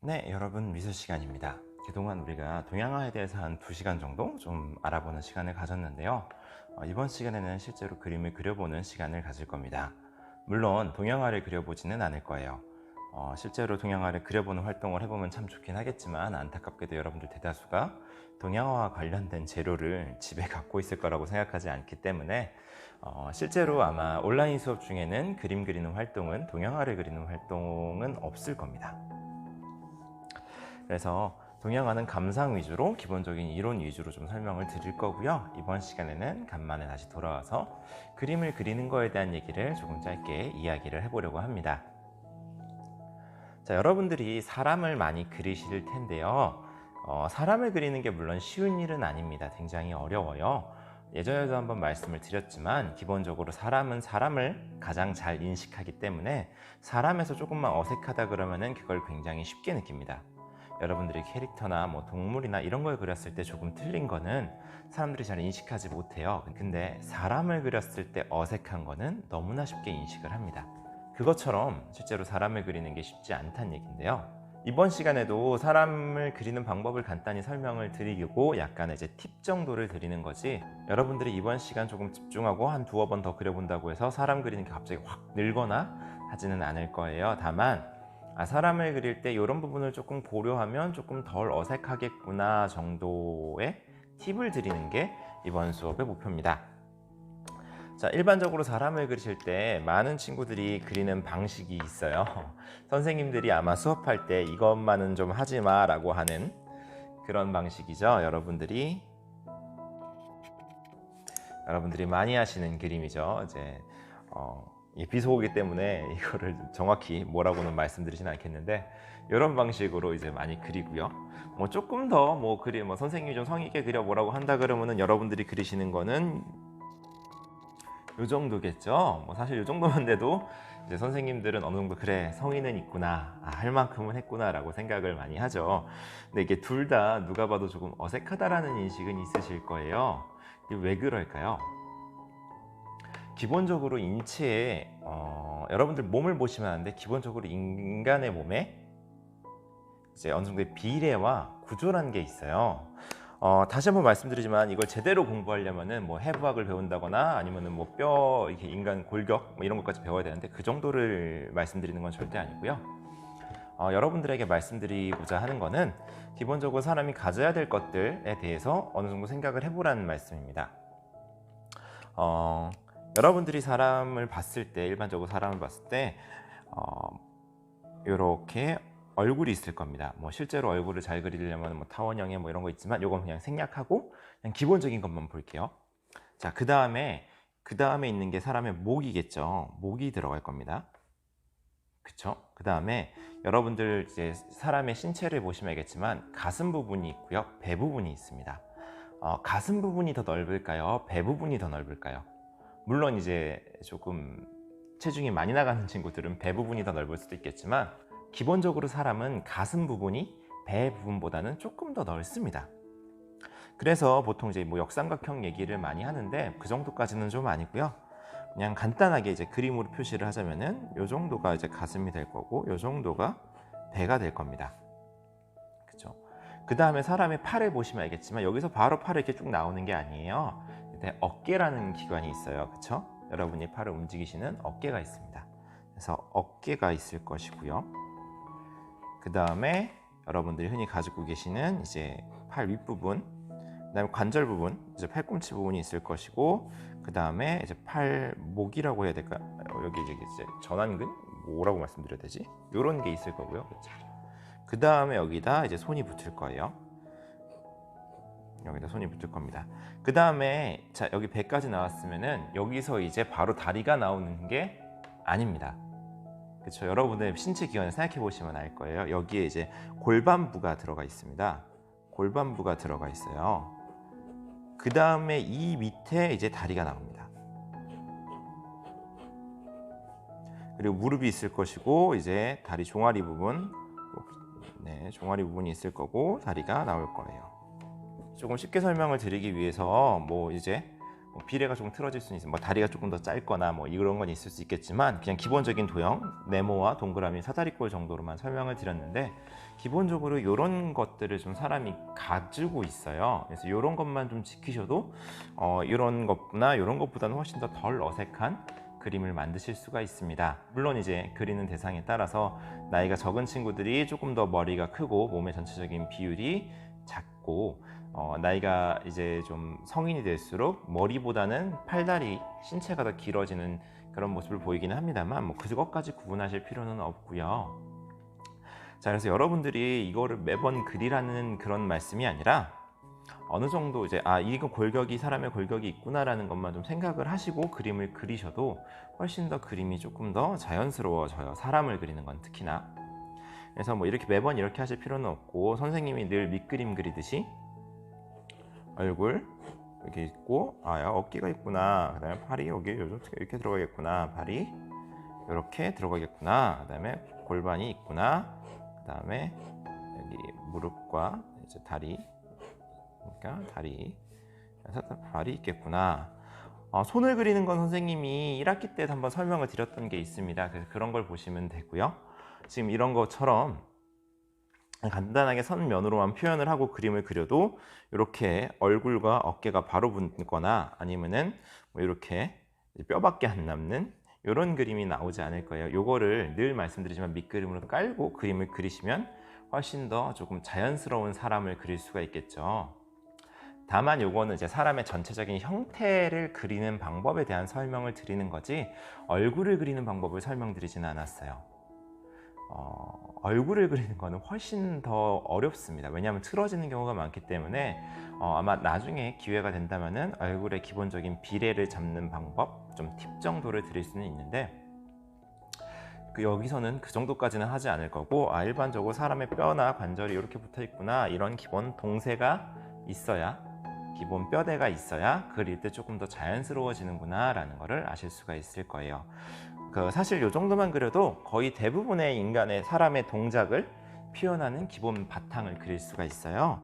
네, 여러분, 미술 시간입니다. 그동안 우리가 동양화에 대해서 한 2시간 정도 좀 알아보는 시간을 가졌는데요. 이번 시간에는 실제로 그림을 그려보는 시간을 가질 겁니다. 물론 동양화를 그려보지는 않을 거예요. 실제로 동양화를 그려보는 활동을 해보면 참 좋긴 하겠지만, 안타깝게도 여러분들 대다수가 동양화와 관련된 재료를 집에 갖고 있을 거라고 생각하지 않기 때문에 실제로 아마 온라인 수업 중에는 그림 그리는 활동은, 동양화를 그리는 활동은 없을 겁니다. 그래서 동양화는 감상 위주로, 기본적인 이론 위주로 좀 설명을 드릴 거고요. 이번 시간에는 간만에 다시 돌아와서 그림을 그리는 거에 대한 얘기를 조금 짧게 이야기를 해보려고 합니다. 자, 여러분들이 사람을 많이 그리실 텐데요. 사람을 그리는 게 물론 쉬운 일은 아닙니다. 굉장히 어려워요. 예전에도 한번 말씀을 드렸지만, 기본적으로 사람은 사람을 가장 잘 인식하기 때문에 사람에서 조금만 어색하다 그러면은 그걸 굉장히 쉽게 느낍니다. 여러분들이 캐릭터나 뭐 동물이나 이런 걸 그렸을 때 조금 틀린 거는 사람들이 잘 인식하지 못해요. 근데 사람을 그렸을 때 어색한 거는 너무나 쉽게 인식을 합니다. 그것처럼 실제로 사람을 그리는 게 쉽지 않다는 얘기인데요. 이번 시간에도 사람을 그리는 방법을 간단히 설명을 드리고 약간의 이제 팁 정도를 드리는 거지, 여러분들이 이번 시간 조금 집중하고 한 2-번 더 그려본다고 해서 사람 그리는 게 갑자기 확 늘거나 하지는 않을 거예요. 다만 사람을 그릴 때 이런 부분을 조금 고려하면 조금 덜 어색하겠구나 정도의 팁을 드리는 게 이번 수업의 목표입니다. 자, 일반적으로 사람을 그리실 때 많은 친구들이 그리는 방식이 있어요. 선생님들이 아마 수업할 때 이것만은 좀 하지 마 라고 하는 그런 방식이죠. 여러분들이 많이 하시는 그림이죠. 이제 비속어이기 때문에 이거를 정확히 뭐라고는 말씀드리진 않겠는데, 이런 방식으로 이제 많이 그리고요. 뭐 조금 더 선생님이 좀 성의 있게 그려 뭐라고 한다 그러면은 여러분들이 그리시는 거는 요 정도겠죠. 사실 요 정도만 돼도 이제 선생님들은 어느 정도 그래, 성의는 있구나, 할 만큼은 했구나 라고 생각을 많이 하죠. 근데 이게 둘 다 누가 봐도 조금 어색하다라는 인식은 있으실 거예요. 이게 왜 그럴까요? 기본적으로 인체에 여러분들 몸을 보시면 아는데, 기본적으로 인간의 몸에 이제 어느 정도의 비례와 구조라는 게 있어요. 다시 한번 말씀드리지만, 이걸 제대로 공부하려면은 뭐 해부학을 배운다거나 아니면은 뭐 뼈, 이렇게 인간 골격 뭐 이런 것까지 배워야 되는데, 그 정도를 말씀드리는 건 절대 아니고요. 여러분들에게 말씀드리고자 하는 거는 기본적으로 사람이 가져야 될 것들에 대해서 어느 정도 생각을 해보라는 말씀입니다. 여러분들이 사람을 봤을 때, 일반적으로 사람을 봤을 때 이렇게 얼굴이 있을 겁니다. 실제로 얼굴을 잘 그리려면 타원형에 이런 거 있지만, 이건 그냥 생략하고 그냥 기본적인 것만 볼게요. 자, 그 다음에 있는 게 사람의 목이겠죠. 목이 들어갈 겁니다. 그쵸? 그 다음에 여러분들 이제 사람의 신체를 보시면 알겠지만, 가슴 부분이 있고요, 배 부분이 있습니다. 가슴 부분이 더 넓을까요? 배 부분이 더 넓을까요? 물론 이제 조금 체중이 많이 나가는 친구들은 배 부분이 더 넓을 수도 있겠지만, 기본적으로 사람은 가슴 부분이 배 부분보다는 조금 더 넓습니다. 그래서 보통 이제 역삼각형 얘기를 많이 하는데, 그 정도까지는 좀 아니고요. 그냥 간단하게 이제 그림으로 표시를 하자면은 요 정도가 이제 가슴이 될 거고, 요 정도가 배가 될 겁니다. 그죠? 그 다음에 사람의 팔을 보시면 알겠지만, 여기서 바로 팔이 이렇게 쭉 나오는 게 아니에요. 어깨라는 기관이 있어요. 그쵸? 여러분이 팔을 움직이시는 어깨가 있습니다. 그래서 어깨가 있을 것이고요. 그 다음에 여러분들이 흔히 가지고 계시는 이제 팔 윗부분, 그 다음에 관절 부분, 이제 팔꿈치 부분이 있을 것이고, 그 다음에 이제 팔목이라고 해야 될까? 여기 이제 전완근? 뭐라고 말씀드려야 되지? 요런 게 있을 거고요. 그 다음에 여기다 이제 손이 붙을 거예요. 여기다 손이 붙을 겁니다. 그 다음에 자, 여기 배까지 나왔으면은 여기서 이제 바로 다리가 나오는 게 아닙니다. 그렇죠. 여러분의 신체 기원을 생각해 보시면 알 거예요. 여기에 이제 골반부가 들어가 있습니다. 골반부가 들어가 있어요. 그 다음에 이 밑에 이제 다리가 나옵니다. 그리고 무릎이 있을 것이고 이제 다리 종아리 부분, 네, 종아리 부분이 있을 거고 다리가 나올 거예요. 조금 쉽게 설명을 드리기 위해서 뭐 이제 비례가 조금 틀어질 수는 있어요. 뭐 다리가 조금 더 짧거나 뭐 이런 건 있을 수 있겠지만 그냥 기본적인 도형, 네모와 동그라미, 사다리꼴 정도로만 설명을 드렸는데 기본적으로 이런 것들을 좀 사람이 가지고 있어요. 그래서 이런 것만 좀 지키셔도 이런 것나 이런 것보다는 훨씬 더 덜 어색한 그림을 만드실 수가 있습니다. 물론 이제 그리는 대상에 따라서 나이가 적은 친구들이 조금 더 머리가 크고 몸의 전체적인 비율이 작고 나이가 이제 좀 성인이 될수록 머리보다는 팔다리, 신체가 더 길어지는 그런 모습을 보이기는 합니다만 뭐 그것까지 구분하실 필요는 없고요. 자, 그래서 여러분들이 이거를 매번 그리라는 그런 말씀이 아니라 어느 정도 이제 이거 골격이 사람의 골격이 있구나라는 것만 좀 생각을 하시고 그림을 그리셔도 훨씬 더 그림이 조금 더 자연스러워져요. 사람을 그리는 건 특히나. 그래서 뭐 이렇게 매번 이렇게 하실 필요는 없고 선생님이 늘 밑그림 그리듯이 얼굴 이렇게 있고 어깨가 있구나. 그다음에 팔이 여기 이렇게 들어가겠구나. 발이 이렇게 들어가겠구나. 그다음에 골반이 있구나. 그다음에 여기 무릎과 이제 다리, 그러니까 다리, 발이 있겠구나. 손을 그리는 건 선생님이 1학기 때 한번 설명을 드렸던 게 있습니다. 그래서 그런 걸 보시면 되고요. 지금 이런 것처럼 간단하게 선면으로만 표현을 하고 그림을 그려도 이렇게 얼굴과 어깨가 바로 붙거나 아니면은 뭐 이렇게 뼈밖에 안 남는 이런 그림이 나오지 않을 거예요. 요거를 늘 말씀드리지만 밑그림으로 깔고 그림을 그리시면 훨씬 더 조금 자연스러운 사람을 그릴 수가 있겠죠. 다만 요거는 이제 사람의 전체적인 형태를 그리는 방법에 대한 설명을 드리는 거지 얼굴을 그리는 방법을 설명드리지는 않았어요. 얼굴을 그리는 거는 훨씬 더 어렵습니다. 왜냐하면 틀어지는 경우가 많기 때문에 아마 나중에 기회가 된다면은 얼굴의 기본적인 비례를 잡는 방법, 좀 팁 정도를 드릴 수는 있는데 여기서는 그 정도까지는 하지 않을 거고 일반적으로 사람의 뼈나 관절이 이렇게 붙어 있구나 이런 기본 동세가 있어야 기본 뼈대가 있어야 그릴 때 조금 더 자연스러워지는구나 라는 거를 아실 수가 있을 거예요. 사실 이 정도만 그려도 거의 대부분의 인간의 사람의 동작을 표현하는 기본 바탕을 그릴 수가 있어요.